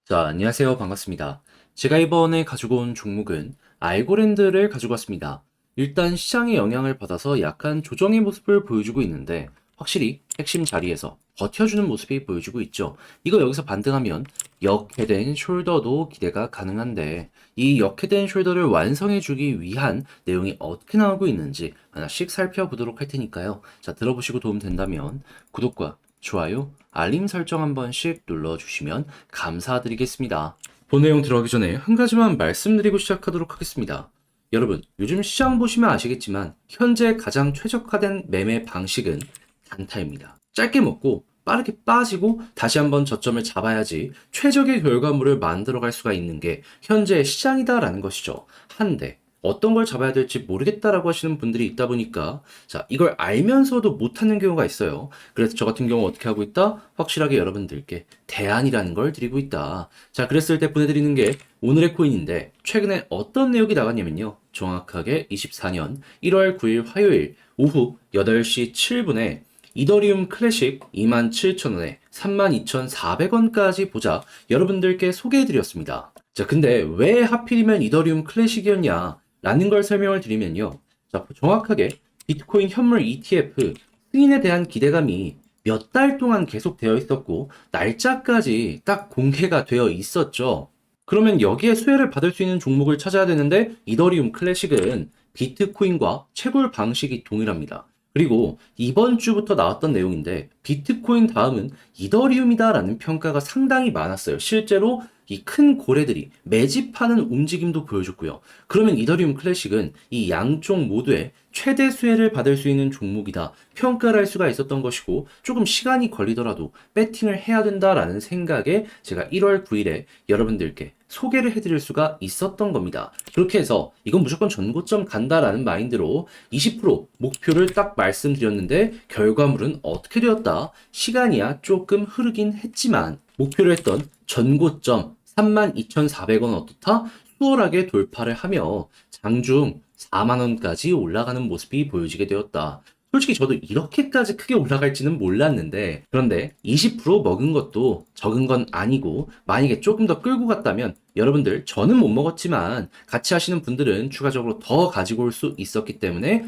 자, 안녕하세요. 반갑습니다. 제가 이번에 가지고 온 종목은 알고랜드를 가지고 왔습니다. 일단 시장의 영향을 받아서 약간 조정의 모습을 보여주고 있는데 확실히 핵심 자리에서 버텨주는 모습이 보여주고 있죠. 이거 여기서 반등하면 역헤드앤 숄더도 기대가 가능한데 이 역헤드앤 숄더를 완성해주기 위한 내용이 어떻게 나오고 있는지 하나씩 살펴보도록 할 테니까요. 자, 들어보시고 도움 된다면 구독과 좋아요, 알림 설정 한 번씩 눌러주시면 감사드리겠습니다. 본 내용 들어가기 전에 한 가지만 말씀드리고 시작하도록 하겠습니다. 여러분, 요즘 시장 보시면 아시겠지만 현재 가장 최적화된 매매 방식은 단타입니다. 짧게 먹고 빠르게 빠지고 다시 한번 저점을 잡아야지 최적의 결과물을 만들어갈 수가 있는 게 현재 시장이다라는 것이죠. 한데 어떤 걸 잡아야 될지 모르겠다라고 하시는 분들이 있다 보니까 자, 이걸 알면서도 못하는 경우가 있어요. 그래서 저 같은 경우 어떻게 하고 있다? 확실하게 여러분들께 대안이라는 걸 드리고 있다. 자, 그랬을 때 보내드리는 게 오늘의 코인인데 최근에 어떤 내용이 나갔냐면요. 정확하게 24년 1월 9일 화요일 오후 8시 7분에 이더리움 클래식 27,000원에 32,400원까지 보자 여러분들께 소개해드렸습니다. 자, 근데 왜 하필이면 이더리움 클래식이었냐? 라는 걸 설명을 드리면요. 자, 정확하게 비트코인 현물 ETF 승인에 대한 기대감이 몇 달 동안 계속 되어 있었고, 날짜까지 딱 공개가 되어 있었죠. 그러면 여기에 수혜를 받을 수 있는 종목을 찾아야 되는데, 이더리움 클래식은 비트코인과 채굴 방식이 동일합니다. 그리고 이번 주부터 나왔던 내용인데, 비트코인 다음은 이더리움이다라는 평가가 상당히 많았어요. 실제로 이 큰 고래들이 매집하는 움직임도 보여줬고요. 그러면 이더리움 클래식은 이 양쪽 모두에 최대 수혜를 받을 수 있는 종목이다. 평가를 할 수가 있었던 것이고 조금 시간이 걸리더라도 배팅을 해야 된다라는 생각에 제가 1월 9일에 여러분들께 소개를 해드릴 수가 있었던 겁니다. 그렇게 해서 이건 무조건 전고점 간다라는 마인드로 20% 목표를 딱 말씀드렸는데 결과물은 어떻게 되었다? 시간이야 조금 흐르긴 했지만 목표로 했던 전고점 32,400원 어떻다? 수월하게 돌파를 하며 장중 4만원까지 올라가는 모습이 보여지게 되었다. 솔직히 저도 이렇게까지 크게 올라갈지는 몰랐는데, 그런데 20% 먹은 것도 적은 건 아니고, 만약에 조금 더 끌고 갔다면, 여러분들, 저는 못 먹었지만, 같이 하시는 분들은 추가적으로 더 가지고 올 수 있었기 때문에,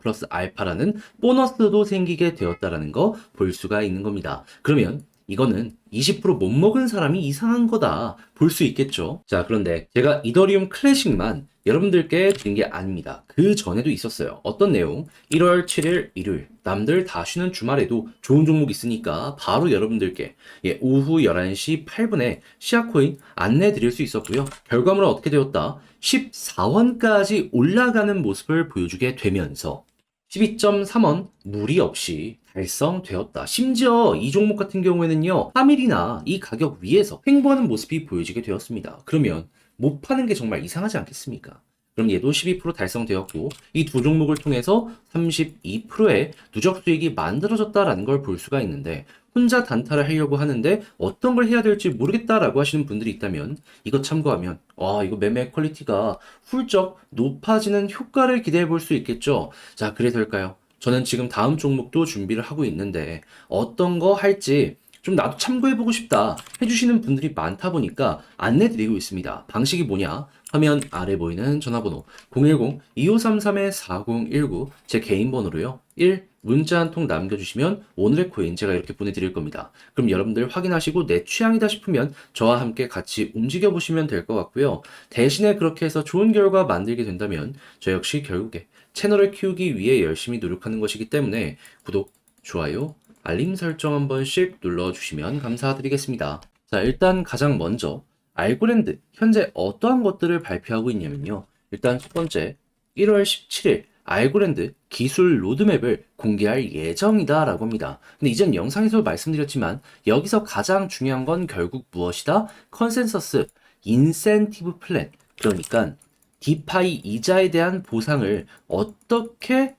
플러스 알파라는 보너스도 생기게 되었다라는 거 볼 수가 있는 겁니다. 그러면, 이거는 20%못 먹은 사람이 이상한 거다 볼 수 있겠죠. 자, 그런데 제가 이더리움 클래식만 여러분들께 드린 게 아닙니다. 그 전에도 있었어요. 어떤 내용? 1월 7일 일요일 남들 다 쉬는 주말에도 좋은 종목 있으니까 바로 여러분들께 오후 11시 8분에 시아코인 안내 드릴 수 있었고요. 결과물은 어떻게 되었다? 14원까지 올라가는 모습을 보여주게 되면서 12.3원 무리 없이 달성되었다. 심지어 이 종목 같은 경우에는요, 3일이나 이 가격 위에서 횡보하는 모습이 보여지게 되었습니다. 그러면 못 파는 게 정말 이상하지 않겠습니까? 그럼 얘도 12% 달성되었고 이 두 종목을 통해서 32%의 누적 수익이 만들어졌다라는 걸 볼 수가 있는데 혼자 단타를 하려고 하는데 어떤 걸 해야 될지 모르겠다라고 하시는 분들이 있다면 이거 참고하면 이거 매매 퀄리티가 훌쩍 높아지는 효과를 기대해 볼 수 있겠죠. 자, 그래서일까요? 저는 지금 다음 종목도 준비를 하고 있는데 어떤 거 할지 좀 나도 참고해보고 싶다 해주시는 분들이 많다 보니까 안내드리고 있습니다. 방식이 뭐냐? 화면 아래 보이는 전화번호 010-2533-4019 제 개인 번호로요. 1. 문자 한 통 남겨주시면 오늘의 코인 제가 이렇게 보내드릴 겁니다. 그럼 여러분들 확인하시고 내 취향이다 싶으면 저와 함께 같이 움직여보시면 될 것 같고요. 대신에 그렇게 해서 좋은 결과 만들게 된다면 저 역시 결국에 채널을 키우기 위해 열심히 노력하는 것이기 때문에 구독, 좋아요, 알림 설정 한 번씩 눌러주시면 감사드리겠습니다. 자, 일단 가장 먼저 알고랜드 현재 어떠한 것들을 발표하고 있냐면요. 일단 첫 번째 1월 17일 알고랜드 기술 로드맵을 공개할 예정이다 라고 합니다. 근데 이전 영상에서 말씀드렸지만 여기서 가장 중요한 건 결국 무엇이다? 컨센서스, 인센티브 플랜. 그러니까 디파이 이자에 대한 보상을 어떻게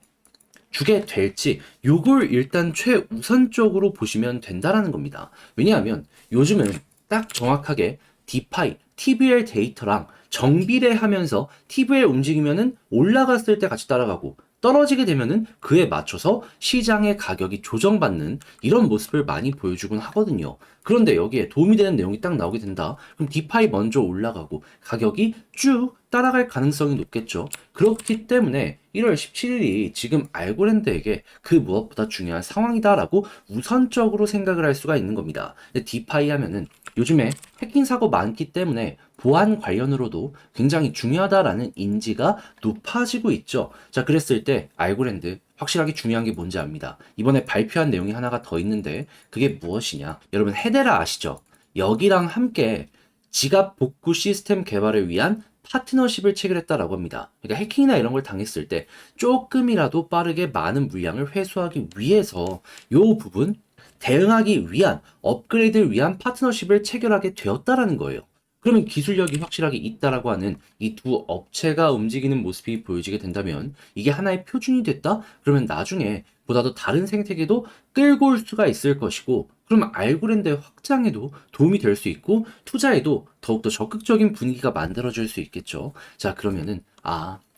주게 될지 요걸 일단 최우선적으로 보시면 된다라는 겁니다. 왜냐하면 요즘은 딱 정확하게 디파이, TVL 데이터랑 정비례하면서 TVL 움직이면은 올라갔을 때 같이 따라가고 떨어지게 되면은 그에 맞춰서 시장의 가격이 조정받는 이런 모습을 많이 보여주곤 하거든요. 그런데 여기에 도움이 되는 내용이 딱 나오게 된다. 그럼 디파이 먼저 올라가고 가격이 쭉 따라갈 가능성이 높겠죠. 그렇기 때문에 1월 17일이 지금 알고랜드에게 그 무엇보다 중요한 상황이다라고 우선적으로 생각을 할 수가 있는 겁니다. 근데 디파이 하면은 요즘에 해킹 사고 많기 때문에 보안 관련으로도 굉장히 중요하다라는 인지가 높아지고 있죠. 자, 그랬을 때 알고랜드 확실하게 중요한 게 뭔지 압니다. 이번에 발표한 내용이 하나가 더 있는데 그게 무엇이냐? 여러분 헤데라 아시죠? 여기랑 함께 지갑 복구 시스템 개발을 위한 파트너십을 체결했다라고 합니다. 그러니까 해킹이나 이런 걸 당했을 때 조금이라도 빠르게 많은 물량을 회수하기 위해서 요 부분 대응하기 위한 업그레이드를 위한 파트너십을 체결하게 되었다라는 거예요. 그러면 기술력이 확실하게 있다라고 하는 이 두 업체가 움직이는 모습이 보여지게 된다면 이게 하나의 표준이 됐다? 그러면 나중에 보다 더 다른 생태계도 끌고 올 수가 있을 것이고 그러면 알고랜드의 확장에도 도움이 될 수 있고 투자에도 더욱더 적극적인 분위기가 만들어질 수 있겠죠. 자, 그러면은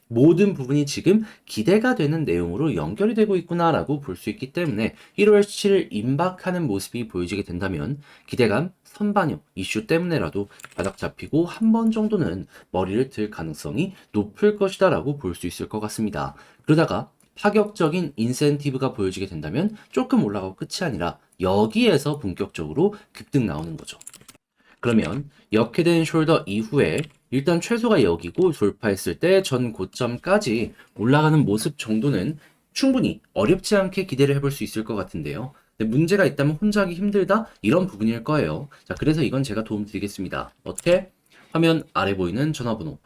모든 부분이 지금 기대가 되는 내용으로 연결이 되고 있구나라고 볼 수 있기 때문에 1월 7일 임박하는 모습이 보여지게 된다면 기대감 선반영 이슈 때문에라도 바닥 잡히고 한 번 정도는 머리를 들 가능성이 높을 것이다라고 볼 수 있을 것 같습니다. 그러다가 파격적인 인센티브가 보여지게 된다면 조금 올라가고 끝이 아니라 여기에서 본격적으로 급등 나오는 거죠. 그러면 역회된 숄더 이후에 일단 최소가 여기고 돌파했을 때 전 고점까지 올라가는 모습 정도는 충분히 어렵지 않게 기대를 해볼 수 있을 것 같은데요. 근데 문제가 있다면 혼자 하기 힘들다? 이런 부분일 거예요. 자, 그래서 이건 제가 도움 드리겠습니다. 어떻게? 화면 아래 보이는 전화번호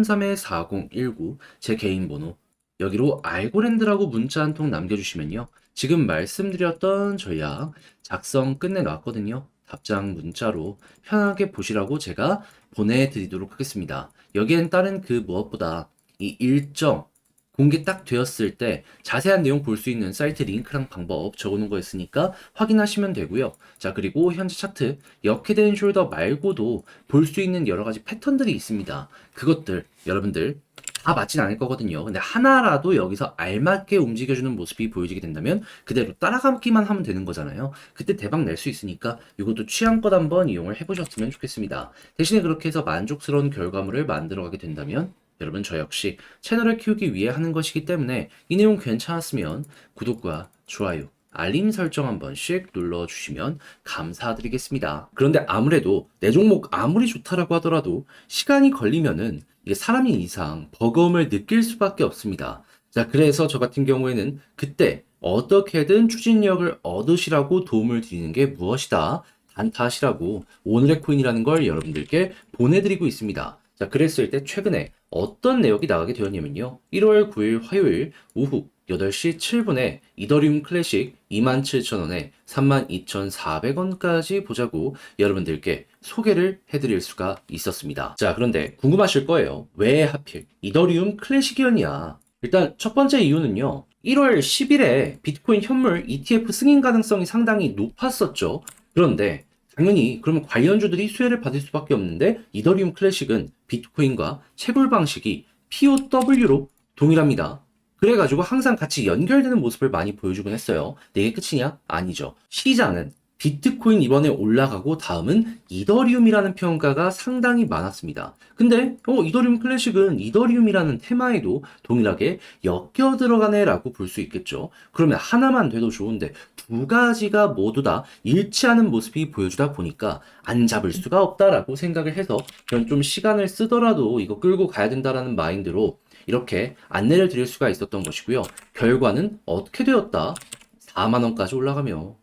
010-2533-4019 제 개인 번호 여기로 알고랜드라고 문자 한 통 남겨주시면요. 지금 말씀드렸던 전략 작성 끝내놨거든요. 답장 문자로 편하게 보시라고 제가 보내드리도록 하겠습니다. 여기엔 다른 그 무엇보다 이 일정 공개 딱 되었을 때 자세한 내용 볼 수 있는 사이트 링크랑 방법 적어놓은 거 있으니까 확인하시면 되고요. 자, 그리고 현재 차트 역회된 숄더 말고도 볼 수 있는 여러 가지 패턴들이 있습니다. 그것들 여러분들 다 맞진 않을 거거든요. 근데 하나라도 여기서 알맞게 움직여주는 모습이 보여지게 된다면 그대로 따라가기만 하면 되는 거잖아요. 그때 대박 낼 수 있으니까 이것도 취향껏 한번 이용을 해보셨으면 좋겠습니다. 대신에 그렇게 해서 만족스러운 결과물을 만들어가게 된다면 여러분 저 역시 채널을 키우기 위해 하는 것이기 때문에 이 내용 괜찮았으면 구독과 좋아요, 알림 설정 한 번씩 눌러주시면 감사드리겠습니다. 그런데 아무래도 내 종목 아무리 좋다라고 하더라도 시간이 걸리면은 이게 사람인 이상 버거움을 느낄 수밖에 없습니다. 자, 그래서 저 같은 경우에는 그때 어떻게든 추진력을 얻으시라고 도움을 드리는 게 무엇이다. 단타하시라고 오늘의 코인이라는 걸 여러분들께 보내드리고 있습니다. 자, 그랬을 때 최근에 어떤 내역이 나가게 되었냐면요. 1월 9일 화요일 오후 8시 7분에 이더리움 클래식 27,000원에 32,400원까지 보자고 여러분들께 소개를 해드릴 수가 있었습니다. 자, 그런데 궁금하실 거예요. 왜 하필 이더리움 클래식이었냐? 일단 첫 번째 이유는요. 1월 10일에 비트코인 현물 ETF 승인 가능성이 상당히 높았었죠. 그런데 당연히 그러면 관련주들이 수혜를 받을 수밖에 없는데 이더리움 클래식은 비트코인과 채굴 방식이 POW로 동일합니다. 그래가지고 항상 같이 연결되는 모습을 많이 보여주곤 했어요. 근데 이게 끝이냐? 아니죠. 시장은 비트코인 이번에 올라가고 다음은 이더리움이라는 평가가 상당히 많았습니다. 근데 이더리움 클래식은 이더리움이라는 테마에도 동일하게 엮여 들어가네 라고 볼 수 있겠죠. 그러면 하나만 돼도 좋은데 두 가지가 모두 다 일치하는 모습이 보여주다 보니까 안 잡을 수가 없다라고 생각을 해서 그런 좀 시간을 쓰더라도 이거 끌고 가야 된다라는 마인드로 이렇게 안내를 드릴 수가 있었던 것이고요. 결과는 어떻게 되었다? 4만원까지 올라가며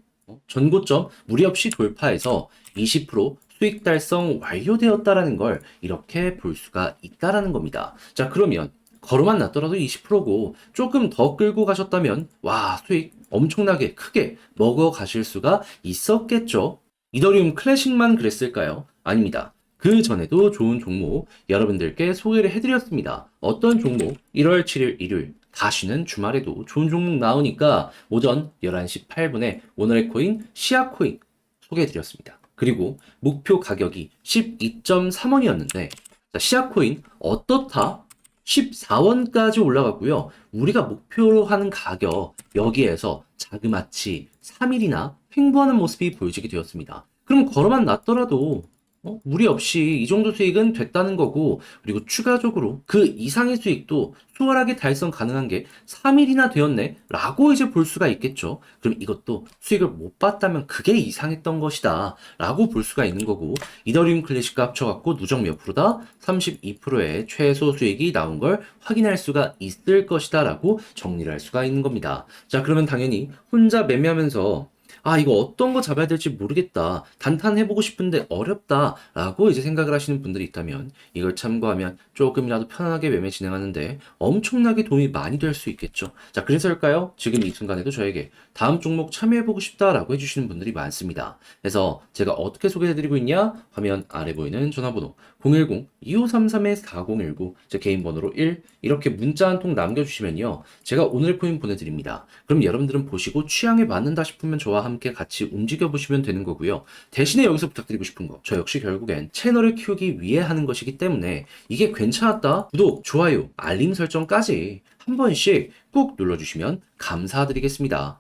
전고점 무리 없이 돌파해서 20% 수익 달성 완료되었다라는 걸 이렇게 볼 수가 있다라는 겁니다. 자, 그러면 걸어만 놨더라도 20%고 조금 더 끌고 가셨다면 와, 수익 엄청나게 크게 먹어 가실 수가 있었겠죠. 이더리움 클래식만 그랬을까요? 아닙니다. 그 전에도 좋은 종목 여러분들께 소개를 해드렸습니다. 어떤 종목? 1월 7일 일요일 다시는 주말에도 좋은 종목 나오니까 오전 11시 8분에 오늘의 코인 시아코인 소개해드렸습니다. 그리고 목표 가격이 12.3원이었는데 시아코인 어떻다? 14원까지 올라갔고요. 우리가 목표로 하는 가격, 여기에서 자그마치 3일이나 횡보하는 모습이 보여지게 되었습니다. 그럼 걸어만 놨더라도 무리 없이 이 정도 수익은 됐다는 거고, 그리고 추가적으로 그 이상의 수익도 수월하게 달성 가능한 게 3일이나 되었네 라고 이제 볼 수가 있겠죠. 그럼 이것도 수익을 못 봤다면 그게 이상했던 것이다 라고 볼 수가 있는 거고, 이더리움 클래식과 합쳐갖고 누적 몇 프로다? 32%의 최소 수익이 나온 걸 확인할 수가 있을 것이다 라고 정리를 할 수가 있는 겁니다. 자, 그러면 당연히 혼자 매매하면서 이거 어떤 거 잡아야 될지 모르겠다. 단타해보고 싶은데 어렵다. 라고 이제 생각을 하시는 분들이 있다면 이걸 참고하면 조금이라도 편안하게 매매 진행하는데 엄청나게 도움이 많이 될 수 있겠죠. 자, 그래서일까요? 지금 이 순간에도 저에게 다음 종목 참여해보고 싶다라고 해주시는 분들이 많습니다. 그래서 제가 어떻게 소개해드리고 있냐? 화면 아래 보이는 전화번호 010-2533-4019 제 개인 번호로 1 이렇게 문자 한 통 남겨주시면요. 제가 오늘 코인 보내드립니다. 그럼 여러분들은 보시고 취향에 맞는다 싶으면 저와 함께 같이 움직여 보시면 되는 거고요. 대신에 여기서 부탁드리고 싶은 거, 저 역시 결국엔 채널을 키우기 위해 하는 것이기 때문에 이게 괜찮았다, 구독, 좋아요, 알림 설정까지 한 번씩 꾹 눌러주시면 감사드리겠습니다.